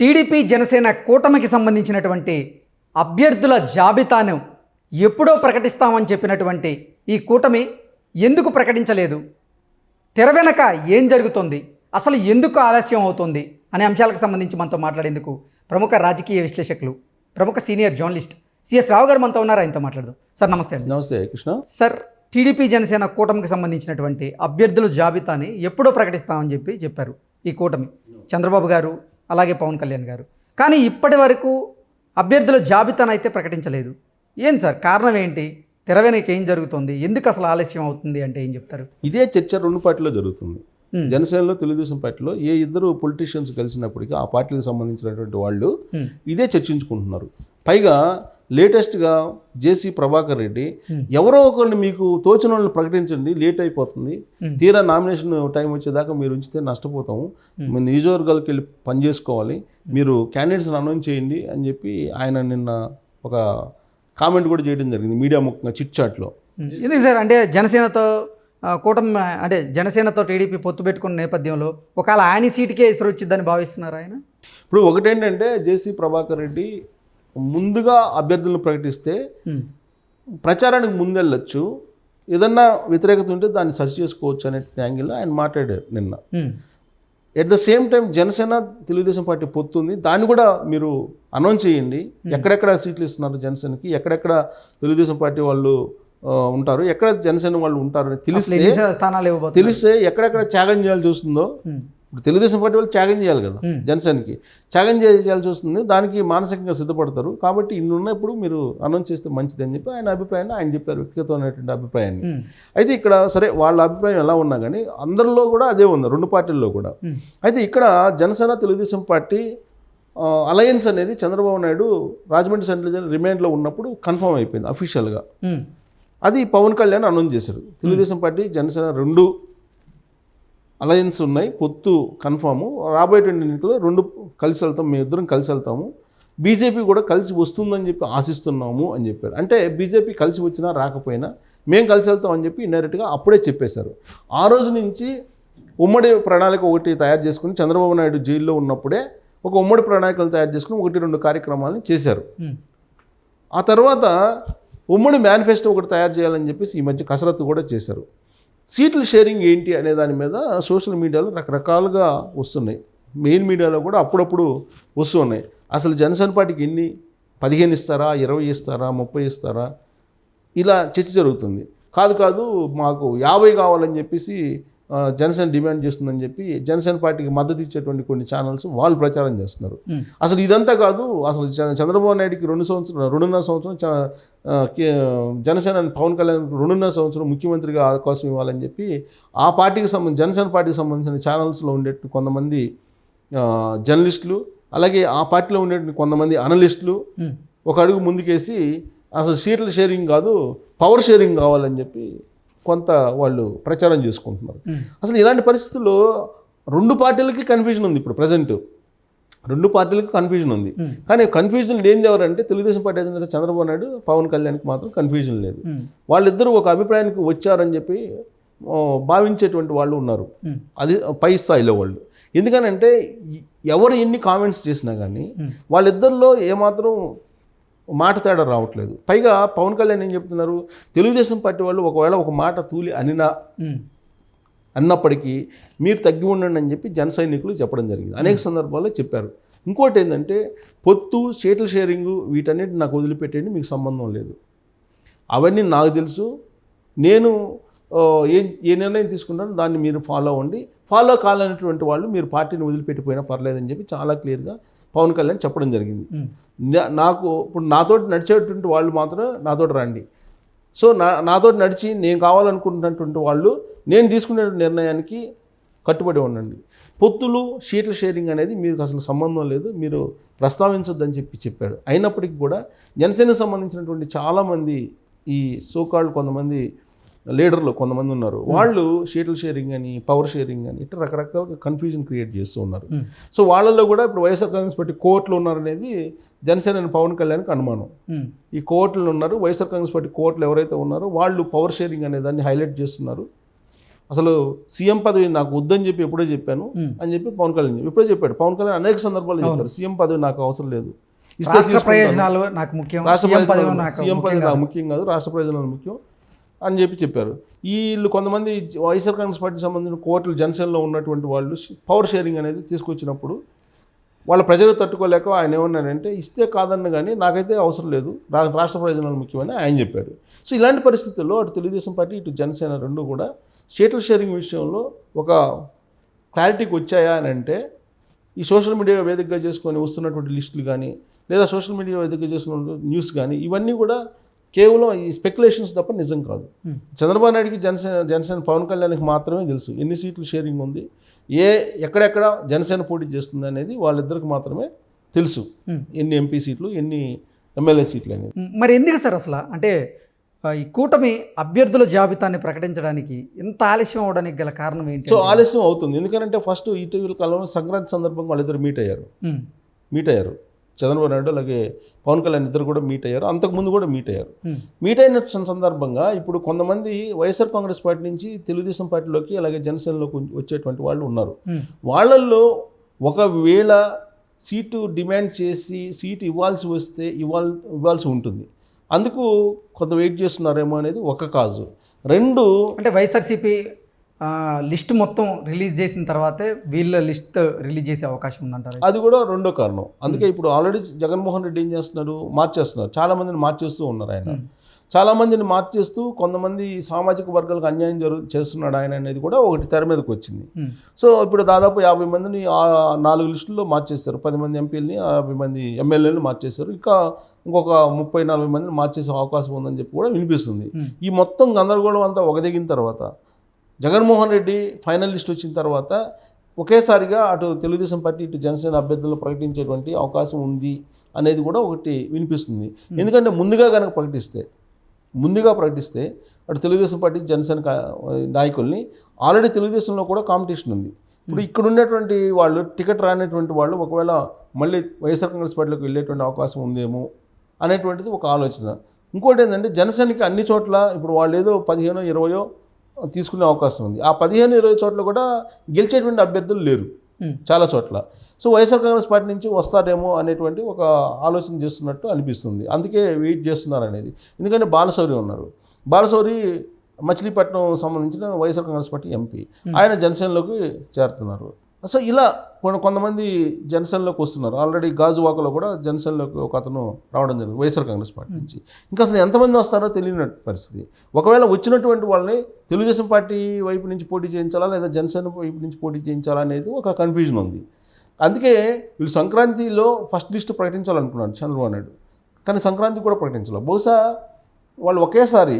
TDP Janasena కూటమికి సంబంధించినటువంటి అభ్యర్థుల జాబితాను ఎప్పుడో ప్రకటిస్తామని చెప్పినటువంటి ఈ కూటమి ఎందుకు ప్రకటించలేదు? తెర వెనక ఏం జరుగుతుంది, అసలు ఎందుకు ఆలస్యం అవుతుంది అనే అంశాలకు సంబంధించి మనతో మాట్లాడేందుకు ప్రముఖ రాజకీయ విశ్లేషకులు, ప్రముఖ సీనియర్ జర్నలిస్ట్ సిఎస్ రావు గారు మనతో ఉన్నారు. ఆయనతో మాట్లాడదాం. సార్ నమస్తే అండి. నమస్తే కృష్ణ. సార్, టీడీపీ జనసేన కూటమికి సంబంధించినటువంటి అభ్యర్థుల జాబితాని ఎప్పుడో ప్రకటిస్తామని చెప్పారు ఈ కూటమి, చంద్రబాబు గారు అలాగే పవన్ కళ్యాణ్ గారు. కానీ ఇప్పటి వరకు అభ్యర్థుల జాబితాను అయితే ప్రకటించలేదు. ఏం సార్ కారణం ఏంటి? తెర వెనక ఏం జరుగుతుంది? ఎందుకు అసలు ఆలస్యం అవుతుంది అంటే ఏం చెప్తారు? ఇదే చర్చ రెండు పార్టీలో జరుగుతుంది. జనసేనలో తెలుగుదేశం పార్టీలో ఏ ఇద్దరు పొలిటీషియన్స్ కలిసినప్పటికీ ఆ పార్టీకి సంబంధించినటువంటి వాళ్ళు ఇదే చర్చించుకుంటున్నారు. పైగా లేటెస్ట్గా జేసీ ప్రభాకర్ రెడ్డి ఎవరో ఒకరిని మీకు తోచిన వాళ్ళని ప్రకటించండి, లేట్ అయిపోతుంది, తీరా నామినేషన్ టైం వచ్చేదాకా మీరు ఉంచితే నష్టపోతాము, మీరు నియోజకవర్గాలకు వెళ్ళి పనిచేసుకోవాలి, మీరు క్యాండిడేట్స్ని అనౌన్స్ చేయండి అని చెప్పి ఆయన నిన్న ఒక కామెంట్ కూడా చేయడం జరిగింది మీడియా ముఖ్యంగా చిట్ చాట్లో. ఇది సార్ అంటే జనసేనతో కూటమి అంటే జనసేనతో టీడీపీ పొత్తు పెట్టుకున్న నేపథ్యంలో ఒకవేళ ఆయన సీటుకే ఇసురు వచ్చిందని భావిస్తున్నారు ఆయన. ఇప్పుడు ఒకటేంటంటే జేసీ ప్రభాకర్ రెడ్డి ముందుగా అభ్యర్థులను ప్రకటిస్తే ప్రచారానికి ముందెళ్ళొచ్చు, ఏదన్నా వ్యతిరేకత ఉంటే దాన్ని సరి చేసుకోవచ్చు అనే యాంగిల్లో ఆయన మాట్లాడారు నిన్న. At the same time Janasena Telugu Desam party పొత్తుంది, దాన్ని కూడా మీరు అనౌన్స్ చేయండి, ఎక్కడెక్కడ సీట్లు ఇస్తున్నారు జనసేనకి, ఎక్కడెక్కడ తెలుగుదేశం పార్టీ వాళ్ళు ఉంటారు, ఎక్కడ జనసేన వాళ్ళు ఉంటారు అని తెలిస్తే ఎక్కడెక్కడ త్యాగం చేయాల్సి వస్తుందో, ఇప్పుడు తెలుగుదేశం పార్టీ వాళ్ళు త్యాగం చేయాలి కదా, జనసేనకి త్యాగం చేయాల్సి వస్తుంది, దానికి మానసికంగా సిద్ధపడతారు, కాబట్టి ఇన్ని ఉన్నప్పుడు మీరు అనౌన్స్ చేస్తే మంచిది అని చెప్పి ఆయన అభిప్రాయాన్ని ఆయన చెప్పారు, వ్యక్తిగతమైనటువంటి అభిప్రాయాన్ని. అయితే ఇక్కడ సరే వాళ్ళ అభిప్రాయం ఎలా ఉన్నా కానీ అందరిలో కూడా అదే ఉంది, రెండు పార్టీల్లో కూడా. అయితే ఇక్కడ జనసేన తెలుగుదేశం పార్టీ అలయన్స్ అనేది చంద్రబాబు నాయుడు రాజమండ్రి సెంట్రల్ రిమాండ్లో ఉన్నప్పుడు కన్ఫర్మ్ అయిపోయింది అఫీషియల్గా. అది పవన్ కళ్యాణ్ అనౌన్స్ చేశారు. తెలుగుదేశం పార్టీ జనసేన రెండు అలయన్స్ ఉన్నాయి, పొత్తు కన్ఫాము, రాబోయేటువంటి ఎన్నికల్లో రెండు కలిసి వెళ్తాం, మేము ఇద్దరం కలిసి వెళ్తాము, బీజేపీ కూడా కలిసి వస్తుందని చెప్పి ఆశిస్తున్నాము అని చెప్పారు. అంటే బీజేపీ కలిసి వచ్చినా రాకపోయినా మేము కలిసి వెళ్తాం అని చెప్పి ఇండైరెక్ట్గా అప్పుడే చెప్పేశారు. ఆ రోజు నుంచి ఉమ్మడి ప్రణాళిక ఒకటి తయారు చేసుకుని చంద్రబాబు నాయుడు జైల్లో ఉన్నప్పుడే ఒక ఉమ్మడి ప్రణాళికలు తయారు చేసుకుని 1-2 కార్యక్రమాలను చేశారు. ఆ తర్వాత ఉమ్మడి మేనిఫెస్టో ఒకటి తయారు చేయాలని చెప్పేసి ఈ మధ్య కసరత్తు కూడా చేశారు. సీట్ల షేరింగ్ ఏంటి అనే దాని మీద సోషల్ మీడియాలో రకరకాలుగా వస్తున్నాయి, మెయిన్ మీడియాలో కూడా అప్పుడప్పుడు వస్తున్నాయి. అసలు జనసేన పార్టీకి ఎన్ని 15 ఇస్తారా, 20 ఇస్తారా, 30 ఇస్తారా, ఇలా చర్చ జరుగుతుంది. కాదు మాకు 50 కావాలని చెప్పేసి జనసేన డిమాండ్ చేస్తుందని చెప్పి జనసేన పార్టీకి మద్దతు ఇచ్చేటువంటి కొన్ని ఛానల్స్ వాళ్ళు ప్రచారం చేస్తున్నారు. అసలు ఇదంతా కాదు, అసలు చంద్రబాబు నాయుడికి 2.5 సంవత్సరం జనసేన పవన్ కళ్యాణ్ 2.5 సంవత్సరం ముఖ్యమంత్రిగా అవకాశం ఇవ్వాలని చెప్పి ఆ పార్టీకి జనసేన పార్టీకి సంబంధించిన ఛానల్స్లో ఉండే కొంతమంది జర్నలిస్టులు, అలాగే ఆ పార్టీలో ఉండే కొంతమంది అనలిస్టులు ఒక అడుగు ముందుకేసి అసలు సీట్ల షేరింగ్ కాదు పవర్ షేరింగ్ కావాలని చెప్పి కొంత వాళ్ళు ప్రచారం చేసుకుంటున్నారు. అసలు ఇలాంటి పరిస్థితుల్లో రెండు పార్టీలకి కన్ఫ్యూజన్ ఉంది. ఇప్పుడు ప్రజెంట్ రెండు పార్టీలకి కన్ఫ్యూజన్ ఉంది. కానీ కన్ఫ్యూజన్ లేనిది ఎవరంటే తెలుగుదేశం పార్టీ అధినేత చంద్రబాబు నాయుడు, పవన్ కళ్యాణ్కి మాత్రం కన్ఫ్యూజన్ లేదు. వాళ్ళిద్దరూ ఒక అభిప్రాయానికి వచ్చారని చెప్పి భావించేటువంటి వాళ్ళు ఉన్నారు, అది పై స్థాయిలో వాళ్ళు. ఎందుకనంటే ఎవరు ఎన్ని కామెంట్స్ చేసినా కానీ వాళ్ళిద్దరిలో ఏమాత్రం మాట తేడా రావట్లేదు. పైగా పవన్ కళ్యాణ్ ఏం చెప్తున్నారు, తెలుగుదేశం పార్టీ వాళ్ళు ఒకవేళ ఒక మాట తూలి అన్నప్పటికీ మీరు తగ్గి ఉండండి అని చెప్పి జన సైనికులు చెప్పడం జరిగింది, అనేక సందర్భాల్లో చెప్పారు. ఇంకోటి ఏంటంటే పొత్తు, సీట్ల షేరింగు వీటన్నిటి నాకు వదిలిపెట్టేయండి, మీకు సంబంధం లేదు, అవన్నీ నాకు తెలుసు, నేను ఏ నిర్ణయం తీసుకుంటానో దాన్ని మీరు ఫాలో అవ్వండి, ఫాలో కాలనేటువంటి వాళ్ళు మీరు పార్టీని వదిలిపెట్టిపోయినా పర్లేదని చెప్పి చాలా క్లియర్గా పవన్ కళ్యాణ్ చెప్పడం జరిగింది. నాకు ఇప్పుడు నాతోటి నడిచేటువంటి వాళ్ళు మాత్రం నాతోటి రండి, సో నాతోటి నడిచి నేను కావాలనుకుంటున్నటువంటి వాళ్ళు నేను తీసుకునే నిర్ణయానికి కట్టుబడి ఉండండి, పొత్తులు సీట్ల షేరింగ్ అనేది మీకు అసలు సంబంధం లేదు, మీరు ప్రస్తావించొద్దని చెప్పాడు. అయినప్పటికీ కూడా జనసేనకు సంబంధించినటువంటి చాలామంది ఈ సోకాళ్ళు కొంతమంది లీడర్లు కొంతమంది ఉన్నారు, వాళ్ళు సీట్ల షేరింగ్ అని పవర్ షేరింగ్ అని ఇట్లా రకరకాల కన్ఫ్యూజన్ క్రియేట్ చేస్తూ ఉన్నారు. సో వాళ్ళల్లో కూడా ఇప్పుడు వైఎస్ఆర్ కాంగ్రెస్ పార్టీ కోర్టులో ఉన్నారనేది జనసేన పవన్ కళ్యాణ్కి అనుమానం. ఈ కోర్టులు ఉన్నారు, వైఎస్ఆర్ కాంగ్రెస్ పార్టీ కోర్టులు ఎవరైతే ఉన్నారో వాళ్ళు పవర్ షేరింగ్ అనే దాన్ని హైలైట్ చేస్తున్నారు. అసలు సీఎం పదవి నాకు వద్దని చెప్పి ఎప్పుడో చెప్పాను అని చెప్పి పవన్ కళ్యాణ్ ఎప్పుడో చెప్పాడు. పవన్ కళ్యాణ్ అనేక సందర్భాల్లో చెప్పారు సీఎం పదవి నాకు అవసరం లేదు, రాష్ట్ర ప్రయోజనాలు నాకు ముఖ్యం, సీఎం పదవి నాకు ముఖ్యం కాదు, రాష్ట్ర ప్రయోజనాలు ముఖ్యం అని చెప్పి చెప్పారు. వీళ్ళు కొంతమంది వైఎస్ఆర్ కాంగ్రెస్ పార్టీకి సంబంధించిన కోర్టులు జనసేనలో ఉన్నటువంటి వాళ్ళు పవర్ షేరింగ్ అనేది తీసుకొచ్చినప్పుడు వాళ్ళ ప్రజలు తట్టుకోలేక ఆయన ఏమన్నాడంటే ఇస్తే కాదన్న కానీ నాకైతే అవసరం లేదు, రాష్ట్ర ప్రయోజనాలు ముఖ్యమని ఆయన చెప్పాడు. సో ఇలాంటి పరిస్థితుల్లో అటు తెలుగుదేశం పార్టీ ఇటు జనసేన రెండు కూడా సీట్ల షేరింగ్ విషయంలో ఒక క్లారిటీకి వచ్చాయా అని అంటే ఈ సోషల్ మీడియా వేదికగా చేసుకొని వస్తున్నటువంటి లిస్టులు కానీ లేదా సోషల్ మీడియా వేదికగా చేసుకున్న న్యూస్ కానీ ఇవన్నీ కూడా కేవలం ఈ స్పెక్యులేషన్స్ తప్ప నిజం కాదు. చంద్రబాబు నాయుడికి జనసేన పవన్ కళ్యాణ్కి మాత్రమే తెలుసు ఎన్ని సీట్లు షేరింగ్ ఉంది, ఎక్కడెక్కడ జనసేన పోటీ చేస్తుంది అనేది వాళ్ళిద్దరికి మాత్రమే తెలుసు, ఎన్ని ఎంపీ సీట్లు ఎన్ని ఎమ్మెల్యే సీట్లు అనేది. మరి ఎందుకు సార్ అసలు అంటే ఈ కూటమి అభ్యర్థుల జాబితాని ప్రకటించడానికి ఎంత ఆలస్యం అవడానికి గల కారణం ఏంటి? సో ఆలస్యం అవుతుంది ఎందుకంటే ఫస్ట్ ఇటీవల కాలంలో సంక్రాంతి సందర్భంగా వాళ్ళిద్దరు మీట్ అయ్యారు చంద్రబాబు నాయుడు అలాగే పవన్ కళ్యాణ్ ఇద్దరు కూడా మీట్ అయ్యారు, అంతకుముందు కూడా మీట్ అయ్యారు. మీట్ అయిన సందర్భంగా ఇప్పుడు కొంతమంది వైఎస్ఆర్ కాంగ్రెస్ పార్టీ నుంచి తెలుగుదేశం పార్టీలోకి అలాగే జనసేనలోకి వచ్చేటువంటి వాళ్ళు ఉన్నారు. వాళ్ళల్లో ఒకవేళ సీటు డిమాండ్ చేసి సీటు ఇవ్వాల్సి వస్తే ఇవ్వాల్సి ఉంటుంది, అందుకు కొంత వెయిట్ చేస్తున్నారేమో అనేది ఒక కాజు. రెండు అంటే వైఎస్ఆర్సీపీ లిస్ట్ మొత్తం రిలీజ్ చేసిన తర్వాతే వీళ్ళ లిస్ట్ రిలీజ్ చేసే అవకాశం ఉందంటారు, అది కూడా రెండో కారణం. అందుకే ఇప్పుడు ఆల్రెడీ జగన్మోహన్ రెడ్డి ఏం చేస్తున్నారు, మార్చేస్తున్నారు, చాలా మందిని మార్చేస్తూ ఉన్నారు ఆయన. చాలా మందిని మార్చేస్తూ కొంతమంది సామాజిక వర్గాలకు అన్యాయం చేస్తున్నాడు ఆయన అనేది కూడా ఒకటి తెర మీదకి వచ్చింది. సో ఇప్పుడు దాదాపు 50 మందిని 4 లిస్టుల్లో మార్చేస్తారు, 10 మంది ఎంపీలని 50 మంది ఎమ్మెల్యేలను మార్చేశారు, ఇంకా ఇంకొక 30-40 మందిని మార్చేసే అవకాశం ఉందని చెప్పి కూడా వినిపిస్తుంది. ఈ మొత్తం గందరగోళం అంతా ఒకదిగిన తర్వాత జగన్మోహన్ రెడ్డి ఫైనల్ లిస్ట్ వచ్చిన తర్వాత ఒకేసారిగా అటు తెలుగుదేశం పార్టీ ఇటు జనసేన అభ్యర్థులను ప్రకటించేటువంటి అవకాశం ఉంది అనేది కూడా ఒకటి వినిపిస్తుంది. ఎందుకంటే ముందుగా ప్రకటిస్తే అటు తెలుగుదేశం పార్టీ జనసేన నాయకుల్ని ఆల్రెడీ తెలుగుదేశంలో కూడా కాంపిటీషన్ ఉంది. ఇప్పుడు ఇక్కడ ఉన్నటువంటి వాళ్ళు టికెట్ రానటువంటి వాళ్ళు ఒకవేళ మళ్ళీ వైఎస్ఆర్ కాంగ్రెస్ పార్టీలోకి వెళ్ళేటువంటి అవకాశం ఉందేమో అనేటువంటిది ఒక ఆలోచన. ఇంకోటి ఏంటంటే జనసేనకి అన్ని చోట్ల ఇప్పుడు వాళ్ళు ఏదో 15-20 తీసుకునే అవకాశం ఉంది, ఆ 15-20 చోట్ల కూడా గెలిచేటువంటి అభ్యర్థులు లేరు చాలా చోట్ల. సో వైఎస్ఆర్ కాంగ్రెస్ పార్టీ నుంచి వస్తారేమో అనేటువంటి ఒక ఆలోచన చేస్తున్నట్టు అనిపిస్తుంది, అందుకే వెయిట్ చేస్తున్నారు అనేది. ఎందుకంటే బాలశౌరి ఉన్నారు, బాలశౌరి మచిలీపట్నం సంబంధించిన వైఎస్ఆర్ కాంగ్రెస్ పార్టీ ఎంపీ, ఆయన జనసేనలోకి చేరుతున్నారు. సో ఇలా కొంతమంది జనసేనలోకి వస్తున్నారు. ఆల్రెడీ గాజువాకలో కూడా జనసేనలోకి ఒక అతను రావడం జరిగింది వైఎస్ఆర్ కాంగ్రెస్ పార్టీ నుంచి. ఇంకా అసలు ఎంతమంది వస్తారో తెలియని పరిస్థితి. ఒకవేళ వచ్చినటువంటి వాళ్ళని తెలుగుదేశం పార్టీ వైపు నుంచి పోటీ చేయించాలా లేదా జనసేన వైపు నుంచి పోటీ చేయించాలా అనేది ఒక కన్ఫ్యూజన్ ఉంది. అందుకే వీళ్ళు సంక్రాంతిలో ఫస్ట్ లిస్ట్ ప్రకటించాలనుకున్నాడు చంద్రబాబు నాయుడు, కానీ సంక్రాంతి కూడా ప్రకటించాలి. బహుశా వాళ్ళు ఒకేసారి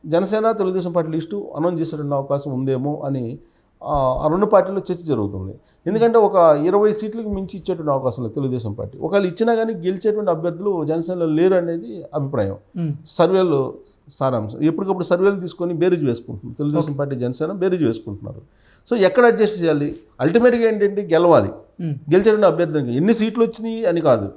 Janasena Telugu Desam party list announce చేసేటువంటి అవకాశం ఉందేమో అని ఆ రెండు పార్టీల్లో చర్చ జరుగుతుంది. ఎందుకంటే ఒక 20 సీట్లకు మించి ఇచ్చేటువంటి అవకాశం లేదు తెలుగుదేశం పార్టీ. ఒకవేళ ఇచ్చినా కానీ గెలిచేటువంటి అభ్యర్థులు జనసేనలో లేరు అనేది అభిప్రాయం. సర్వేలు సారాంశం ఎప్పటికప్పుడు సర్వేలు తీసుకొని బేరీజ్ వేసుకుంటున్నారు, తెలుగుదేశం పార్టీ జనసేన బేరీజ్ వేసుకుంటున్నారు. సో ఎక్కడ అడ్జస్ట్ చేయాలి, అల్టిమేట్గా ఏంటంటే గెలవాలి, గెలిచేటువంటి అభ్యర్థులకి ఎన్ని సీట్లు వచ్చినాయి అని కాదు,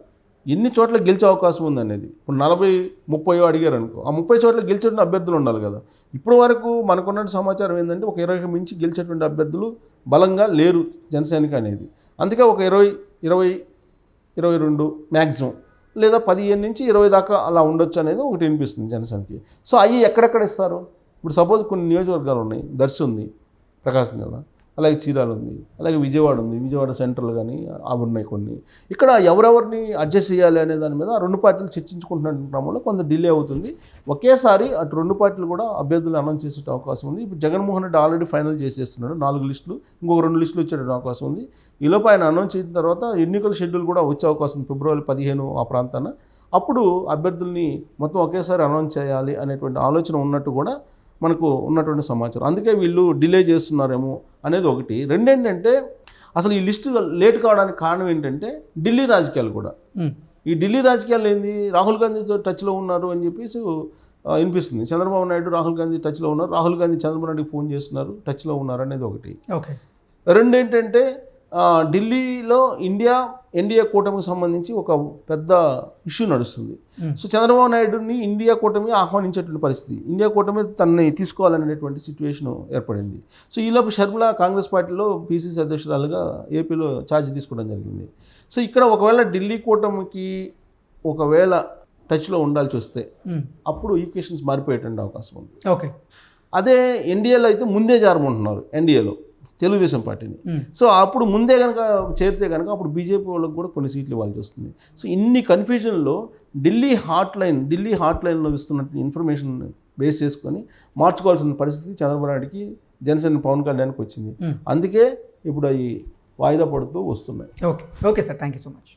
ఎన్ని చోట్ల గెలిచే అవకాశం ఉందనేది. ఇప్పుడు 40-30 అడిగారు అనుకో, ఆ 30 చోట్ల గెలిచేటువంటి అభ్యర్థులు ఉండాలి కదా. ఇప్పుడు వరకు మనకున్న సమాచారం ఏంటంటే ఒక 20 మించి గెలిచేటువంటి అభ్యర్థులు బలంగా లేరు జనసేనకి అనేది. అందుకే ఒక 20-22 మ్యాక్సిమం లేదా 15-20 దాకా అలా ఉండొచ్చు అనేది ఒకటి వినిపిస్తుంది జనసేనకి. సో అవి ఎక్కడెక్కడ ఇస్తారు, ఇప్పుడు సపోజ్ కొన్ని నియోజకవర్గాలు ఉన్నాయి, దర్శి ఉంది, ప్రకాశం జిల్లా, అలాగే చీరాల ఉంది, అలాగే విజయవాడ ఉంది, విజయవాడ సెంట్రల్ కానీ అవి ఉన్నాయి కొన్ని. ఇక్కడ ఎవరెవరిని అడ్జస్ట్ చేయాలి అనే దాని మీద ఆ రెండు పార్టీలు చర్చించుకుంటున్న క్రమంలో కొంత డిలే అవుతుంది. ఒకేసారి అటు రెండు పార్టీలు కూడా అభ్యర్థులు అనౌన్స్ చేసే అవకాశం ఉంది. ఇప్పుడు జగన్మోహన్ రెడ్డి ఆల్రెడీ ఫైనల్ చేసేస్తున్నాడు, 4 లిస్టులు, ఇంకొక 2 లిస్టులు వచ్చేటువంటి అవకాశం ఉంది. ఈలోపు ఆయన అనౌన్స్ చేసిన తర్వాత ఎన్నికల షెడ్యూల్ కూడా వచ్చే అవకాశం ఉంది, ఫిబ్రవరి 15 ఆ ప్రాంతాన. అప్పుడు అభ్యర్థుల్ని మొత్తం ఒకేసారి అనౌన్స్ చేయాలి అనేటువంటి ఆలోచన ఉన్నట్టు కూడా మనకు ఉన్నటువంటి సమాచారం. అందుకే వీళ్ళు డిలే చేస్తున్నారేమో అనేది ఒకటి. రెండేంటంటే అసలు ఈ లిస్టు లేట్ కావడానికి కారణం ఏంటంటే ఢిల్లీ రాజకీయాలు కూడా. ఈ ఢిల్లీ రాజకీయాలు ఏంది, రాహుల్ గాంధీతో టచ్లో ఉన్నారు అని చెప్పేసి వినిపిస్తుంది. చంద్రబాబు నాయుడు రాహుల్ గాంధీ టచ్లో ఉన్నారు, రాహుల్ గాంధీ చంద్రబాబు నాయుడుకి ఫోన్ చేస్తున్నారు, టచ్లో ఉన్నారు అనేది ఒకటి. రెండేంటంటే ఢిల్లీలో ఇండియా ఎన్డీఏ కూటమికి సంబంధించి ఒక పెద్ద ఇష్యూ నడుస్తుంది. సో చంద్రబాబు నాయుడుని ఇండియా కూటమి ఆహ్వానించేటువంటి పరిస్థితి, ఇండియా కూటమి తనని తీసుకోవాలనేటువంటి సిచ్యువేషన్ ఏర్పడింది. సో ఈలోపు షర్మిల కాంగ్రెస్ పార్టీలో పీసీసీ అధ్యక్షురాలుగా ఏపీలో ఛార్జ్ తీసుకోవడం జరిగింది. సో ఇక్కడ ఒకవేళ ఢిల్లీ కూటమికి ఒకవేళ టచ్లో ఉండాల్సి వస్తే అప్పుడు ఈక్వేషన్స్ మారిపోయేటువంటి అవకాశం ఉంది. ఓకే. అదే ఎన్డీఏలో అయితే ముందే చేరమంటున్నారు, ఎన్డీఏలో తెలుగుదేశం పార్టీని. సో అప్పుడు ముందే కనుక చేరితే కనుక అప్పుడు బీజేపీ వాళ్ళకి కూడా కొన్ని సీట్లు ఇవ్వాల్సి వస్తుంది. సో ఇన్ని కన్ఫ్యూజన్లో ఢిల్లీ హాట్ లైన్లో ఇస్తున్నట్టు ఇన్ఫర్మేషన్ బేస్ చేసుకొని మార్చుకోవాల్సిన పరిస్థితి చంద్రబాబు నాయుడుకి, జనసేన పవన్ కళ్యాణ్కి వచ్చింది. అందుకే ఇప్పుడు అవి వాయిదా పడుతూ వస్తున్నాయి. Okay sir, thank you so much.